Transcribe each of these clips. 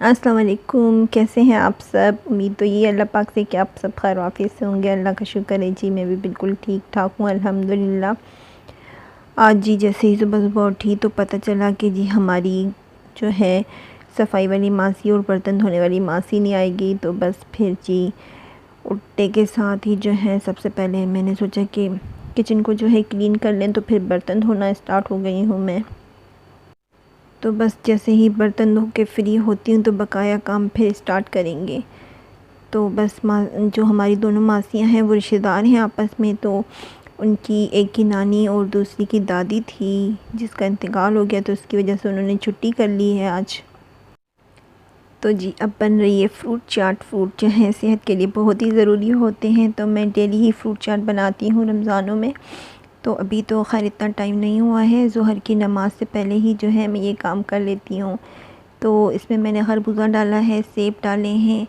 अस्सलाम वालेकुम। कैसे हैं आप सब? उम्मीद तो ये अल्लाह पाक से कि आप सब खैर आफियत से होंगे। अल्लाह का शुक्र है जी, मैं भी बिल्कुल ठीक ठाक हूँ अल्हम्दुलिल्लाह। आज जी जैसे ही सुबह सुबह उठी तो पता चला कि जी हमारी जो है सफाई वाली मासी और बर्तन धोने वाली मासी नहीं आएगी। तो बस फिर जी उठने के साथ ही जो है सबसे पहले मैंने सोचा कि किचन को जो है क्लीन कर लें, तो फिर बर्तन धोना स्टार्ट हो गई हूँ मैं। तो बस जैसे ही बर्तन धो के फ्री होती हूँ तो बकाया काम फिर स्टार्ट करेंगे। तो बस माँ जो हमारी दोनों मासियाँ हैं वो रिश्तेदार हैं आपस में। तो उनकी एक की नानी और दूसरी की दादी थी जिसका इंतकाल हो गया, तो उसकी वजह से उन्होंने छुट्टी कर ली है आज। तो जी अब बन रही है फ्रूट चाट। फ्रूट जो है सेहत के लिए बहुत ही ज़रूरी होते हैं, तो मैं डेली ही फ्रूट चाट बनाती हूँ रमज़ानों में। तो अभी तो खैर इतना टाइम नहीं हुआ है, ज़ोहर की नमाज़ से पहले ही जो है मैं ये काम कर लेती हूँ। तो इसमें मैंने खरबूजा डाला है, सेब डाले हैं,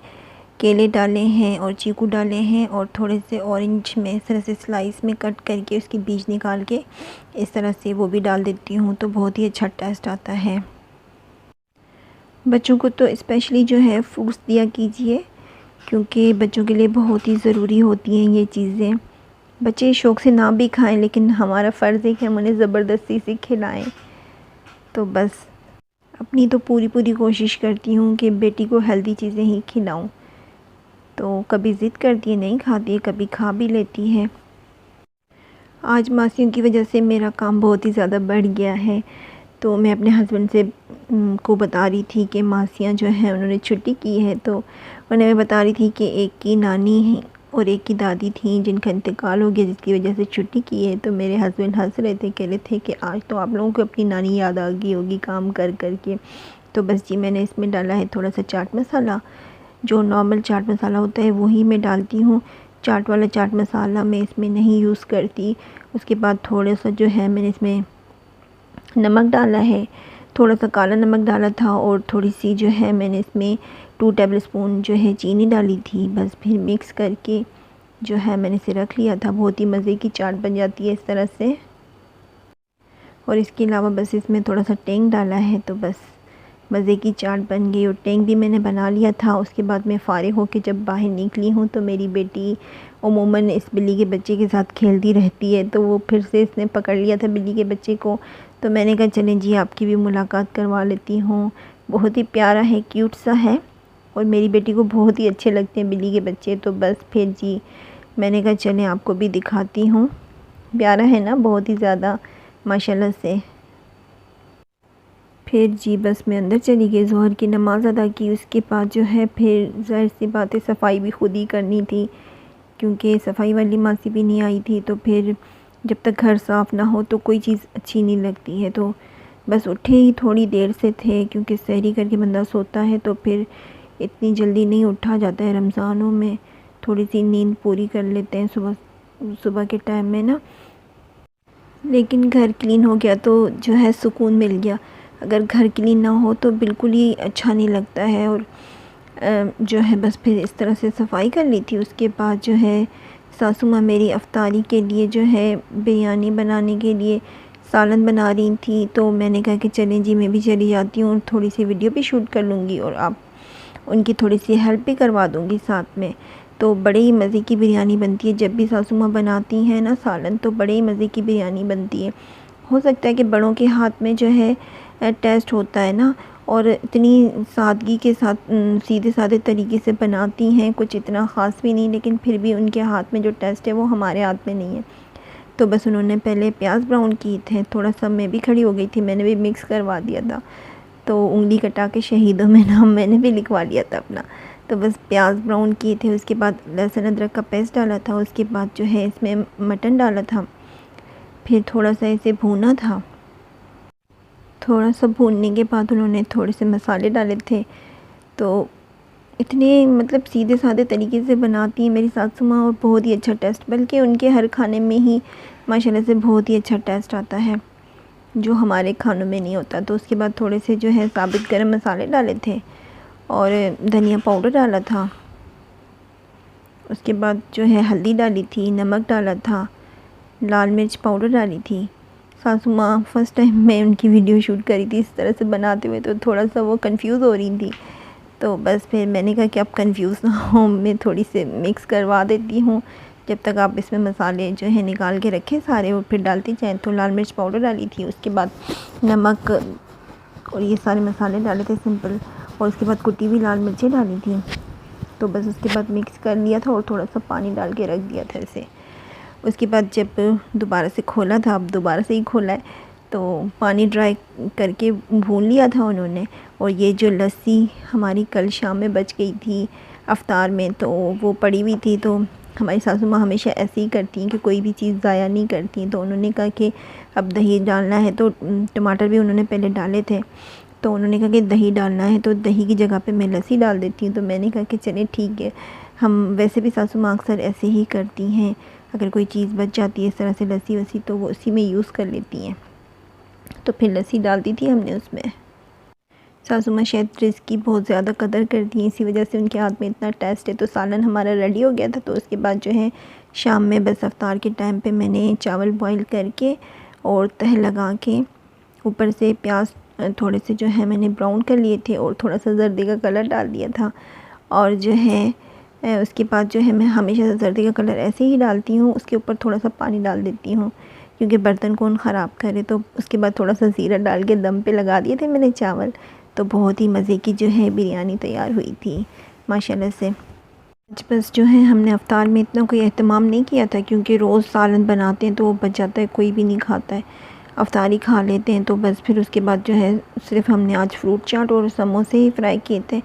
केले डाले हैं और चीकू डाले हैं, और थोड़े से ऑरेंज में इस तरह से स्लाइस में कट करके उसके बीज निकाल के इस तरह से वो भी डाल देती हूँ। तो बहुत ही अच्छा टेस्ट आता है। बच्चों को तो स्पेशली जो है फ्रूट्स दिया कीजिए, क्योंकि बच्चों के लिए बहुत ही ज़रूरी होती हैं ये चीज़ें। बच्चे शौक़ से ना भी खाएं, लेकिन हमारा फ़र्ज़ है कि हम उन्हें ज़बरदस्ती से खिलाएं। तो बस अपनी तो पूरी पूरी कोशिश करती हूँ कि बेटी को हेल्दी चीज़ें ही खिलाऊं। तो कभी ज़िद करती है, नहीं खाती है, कभी खा भी लेती है। आज मासियों की वजह से मेरा काम बहुत ही ज़्यादा बढ़ गया है। तो मैं अपने हस्बैंड से को बता रही थी कि मासियाँ जो हैं उन्होंने छुट्टी की है। तो उन्हें मैं बता रही थी कि एक की नानी है और एक की दादी थी जिनका इंतकाल हो गया, जिसकी वजह से छुट्टी की है। तो मेरे हस्बैंड हंस रहे थे, कह रहे थे कि आज तो आप लोगों को अपनी नानी याद आ गई होगी काम कर कर के। तो बस जी मैंने इसमें डाला है थोड़ा सा चाट मसाला। जो नॉर्मल चाट मसाला होता है वही मैं डालती हूँ। चाट वाला चाट मसाला मैं इसमें नहीं यूज़ करती। उसके बाद थोड़ा सा जो है मैंने इसमें नमक डाला है, थोड़ा सा काला नमक डाला था, और थोड़ी सी जो है मैंने इसमें 2 टेबलस्पून जो है चीनी डाली थी। बस फिर मिक्स करके जो है मैंने इसे रख लिया था। बहुत ही मज़े की चाट बन जाती है इस तरह से। और इसके अलावा बस इसमें थोड़ा सा टेंग डाला है, तो बस मज़े की चाट बन गई। और टेंग भी मैंने बना लिया था। उसके बाद मैं फ़ारिग होकर जब बाहर निकली हूँ तो मेरी बेटी उमूमन इस बिल्ली के बच्चे के साथ खेलती रहती है, तो वो फिर से इसने पकड़ लिया था बिल्ली के बच्चे को। तो मैंने कहा चलें जी आपकी भी मुलाकात करवा लेती हूँ। बहुत ही प्यारा है, क्यूट सा है, और मेरी बेटी को बहुत ही अच्छे लगते हैं बिल्ली के बच्चे। तो बस फिर जी मैंने कहा चलें आपको भी दिखाती हूँ। प्यारा है ना, बहुत ही ज़्यादा माशाल्लाह से। फिर जी बस मैं अंदर चली गई, ज़ोहर की नमाज़ अदा की। उसके बाद जो है फिर ज़ाहिर सी बात है सफाई भी खुद ही करनी थी, क्योंकि सफाई वाली मासी भी नहीं आई थी। तो फिर जब तक घर साफ़ ना हो तो कोई चीज़ अच्छी नहीं लगती है। तो बस उठे ही थोड़ी देर से थे, क्योंकि सहरी करके बंदा सोता है तो फिर इतनी जल्दी नहीं उठा जाता है रमज़ानों में। थोड़ी सी नींद पूरी कर लेते हैं सुबह सुबह के टाइम में ना। लेकिन घर क्लीन हो गया तो जो है सुकून मिल गया। अगर घर क्लीन ना हो तो बिल्कुल ही अच्छा नहीं लगता है। और जो है बस फिर इस तरह से सफाई कर ली थी। उसके बाद जो है सासू माँ मेरी अफ्तारी के लिए जो है बिरयानी बनाने के लिए सालन बना रही थी। तो मैंने कहा कि चलें जी मैं भी चली जाती हूँ और थोड़ी सी वीडियो भी शूट कर लूँगी, और आप उनकी थोड़ी सी हेल्प भी करवा दूँगी साथ में। तो बड़े ही मज़े की बिरयानी बनती है। जब भी सासू माँ बनाती हैं ना सालन, तो बड़े ही मज़े की बिरयानी बनती है। हो सकता है कि बड़ों के हाथ में जो है टेस्ट होता है ना, और इतनी सादगी के साथ सीधे साधे तरीके से बनाती हैं, कुछ इतना ख़ास भी नहीं, लेकिन फिर भी उनके हाथ में जो टेस्ट है वो हमारे हाथ में नहीं है। तो बस उन्होंने पहले प्याज ब्राउन किए थे, थोड़ा सा मैं भी खड़ी हो गई थी, मैंने भी मिक्स करवा दिया था। तो उंगली कटा के शहीदों में नाम मैंने भी लिखवा लिया था अपना। तो बस प्याज ब्राउन किए थे, उसके बाद लहसुन अदरक का पेस्ट डाला था, उसके बाद जो है इसमें मटन डाला था, फिर थोड़ा सा इसे भूना था। थोड़ा सा भूनने के बाद उन्होंने थोड़े से मसाले डाले थे। तो इतने मतलब सीधे साधे तरीके से बनाती हैं मेरी सासू माँ, और बहुत ही अच्छा टेस्ट, बल्कि उनके हर खाने में ही माशाल्लाह से बहुत ही अच्छा टेस्ट आता है जो हमारे खानों में नहीं होता। तो उसके बाद थोड़े से जो है साबित गरम मसाले डाले थे और धनिया पाउडर डाला था। उसके बाद जो है हल्दी डाली थी, नमक डाला था, लाल मिर्च पाउडर डाली थी। सासू माँ फर्स्ट टाइम मैं उनकी वीडियो शूट करी थी इस तरह से बनाते हुए, तो थोड़ा सा वो कंफ्यूज हो रही थी। तो बस फिर मैंने कहा कि अब कंफ्यूज ना हो, मैं थोड़ी सी मिक्स करवा देती हूँ। जब तक आप इसमें मसाले जो है निकाल के रखें सारे और फिर डालती जाएँ। तो लाल मिर्च पाउडर डाली थी, उसके बाद नमक और ये सारे मसाले डाले थे सिंपल, और उसके बाद कुटी हुई लाल मिर्चें डाली थी। तो बस उसके बाद मिक्स कर लिया था और थोड़ा सा पानी डाल के रख दिया था इसे। उसके बाद जब दोबारा से खोला था, अब दोबारा से ही खोला है, तो पानी ड्राई करके भून लिया था उन्होंने। और ये जो लस्सी हमारी कल शाम में बच गई थी अफ्तार में, तो वो पड़ी हुई थी। तो हमारी सासू माँ हमेशा ऐसे ही करती हैं कि कोई भी चीज़ ज़ाया नहीं करती। तो उन्होंने कहा कि अब दही डालना है, तो टमाटर भी उन्होंने पहले डाले थे, तो उन्होंने कहा कि दही डालना है, तो दही की जगह पे मैं लस्सी डाल देती हूँ। तो मैंने कहा कि चले ठीक है, हम वैसे भी सासू माँ अक्सर ऐसे ही करती हैं, अगर कोई चीज़ बच जाती है इस तरह से लस्सी वस्सी तो वो उसी में यूज़ कर लेती हैं। तो फिर लस्सी डाल दी थी हमने उसमें। सासू माँ शायद रिस्क की बहुत ज़्यादा कदर करती हैं, इसी वजह से उनके हाथ में इतना टेस्ट है। तो सालन हमारा रेडी हो गया था। तो उसके बाद जो है शाम में बस अफ्तार के टाइम पे मैंने चावल बॉईल करके और तह लगा के ऊपर से प्याज थोड़े से जो है मैंने ब्राउन कर लिए थे और थोड़ा सा जर्दी का कलर डाल दिया था। और जो है उसके बाद जो है मैं हमेशा जर्दी का कलर ऐसे ही डालती हूँ, उसके ऊपर थोड़ा सा पानी डाल देती हूँ क्योंकि बर्तन कौन ख़राब करे। तो उसके बाद थोड़ा सा ज़ीरा डाल के दम पे लगा दिए थे मैंने चावल। तो बहुत ही मज़े की जो है बिरयानी तैयार हुई थी माशाल्लाह से। बस जो है हमने अफ्तार में इतना कोई एहतमाम नहीं किया था क्योंकि रोज़ सालन बनाते हैं तो वो बच जाता है, कोई भी नहीं खाता है, अफ्तारी खा लेते हैं। तो बस फिर उसके बाद जो है सिर्फ हमने आज फ्रूट चाट और समोसे ही फ्राई किए थे।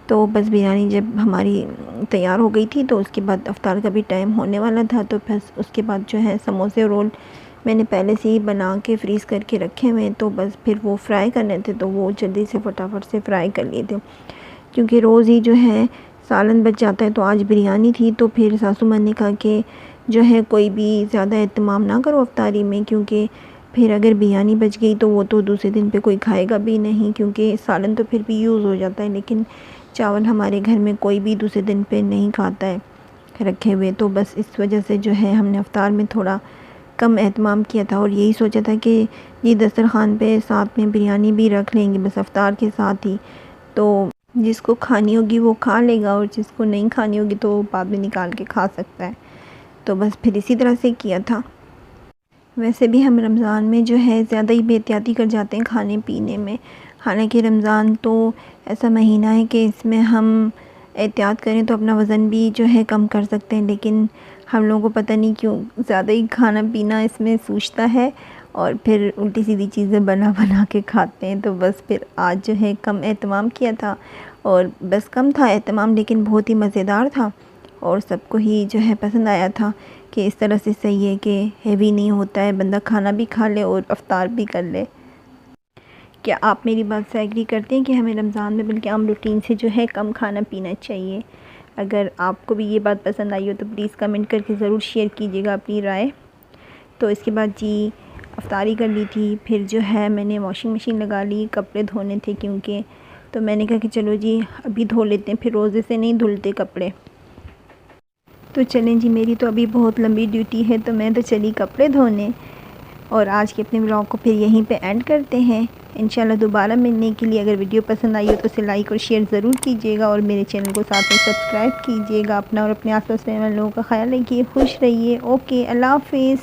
तो बस बिरयानी जब हमारी तैयार हो गई थी तो उसके बाद अफ्तार का भी टाइम होने वाला था। तो बस उसके बाद जो है समोसे और रोल मैंने पहले से ही बना के फ्रीज़ करके रखे हुए हैं। तो बस फिर वो फ्राई करने थे तो वो जल्दी से फटाफट से फ्राई कर लिए थे क्योंकि रोज़ ही जो है सालन बच जाता है। तो आज बिरयानी थी तो फिर सासू माँ ने कहा कि जो है कोई भी ज़्यादा एहतमाम ना करो अफ्तारी में, क्योंकि फिर अगर बिरयानी बच गई तो वो तो दूसरे दिन पे कोई खाएगा भी नहीं, क्योंकि सालन तो फिर भी यूज़ हो जाता है लेकिन चावल हमारे घर में कोई भी दूसरे दिन पे नहीं खाता है रखे हुए। तो बस इस वजह से जो है हमने अफ्तार में थोड़ा कम एहतमाम किया था और यही सोचा था कि ये दस्तरखान पे साथ में बिरयानी भी रख लेंगे बस अफ्तार के साथ ही। तो जिसको खानी होगी वो खा लेगा और जिसको नहीं खानी होगी तो बाद में निकाल के खा सकता है। तो बस फिर इसी तरह से किया था। वैसे भी हम रमज़ान में जो है ज़्यादा ही बेहतियाती कर जाते हैं खाने पीने में। हालांकि रमज़ान तो ऐसा महीना है कि इसमें हम एहतियात करें तो अपना वज़न भी जो है कम कर सकते हैं, लेकिन हम लोगों को पता नहीं क्यों ज़्यादा ही खाना पीना इसमें सूझता है और फिर उल्टी सीधी चीज़ें बना बना के खाते हैं। तो बस फिर आज जो है कम एहतमाम किया था और बस कम था एहतमाम लेकिन बहुत ही मज़ेदार था और सबको ही जो है पसंद आया था कि इस तरह से सही है कि हेवी नहीं होता है, बंदा खाना भी खा ले और अफ्तार भी कर ले। क्या आप मेरी बात से एग्री करते हैं कि हमें रमज़ान में बल्कि आम रूटीन से जो है कम खाना पीना चाहिए? अगर आपको भी ये बात पसंद आई हो तो प्लीज़ कमेंट करके ज़रूर शेयर कीजिएगा अपनी राय। तो इसके बाद जी अफ्तारी कर ली थी, फिर जो है मैंने वॉशिंग मशीन लगा ली, कपड़े धोने थे क्योंकि, तो मैंने कहा कि चलो जी अभी धो लेते हैं, फिर रोज़े से नहीं धुलते कपड़े। तो चलें जी, मेरी तो अभी बहुत लंबी ड्यूटी है तो मैं तो चली कपड़े धोने। और आज के अपने व्लॉग को फिर यहीं पे एंड करते हैं। इंशाल्लाह दोबारा मिलने के लिए अगर वीडियो पसंद आई हो तो उसे लाइक और शेयर ज़रूर कीजिएगा और मेरे चैनल को साथ में सब्सक्राइब कीजिएगा। अपना और अपने आस पास रहने वाले लोगों का ख्याल रखिए, खुश रहिए। ओके, अल्लाह हाफिज़।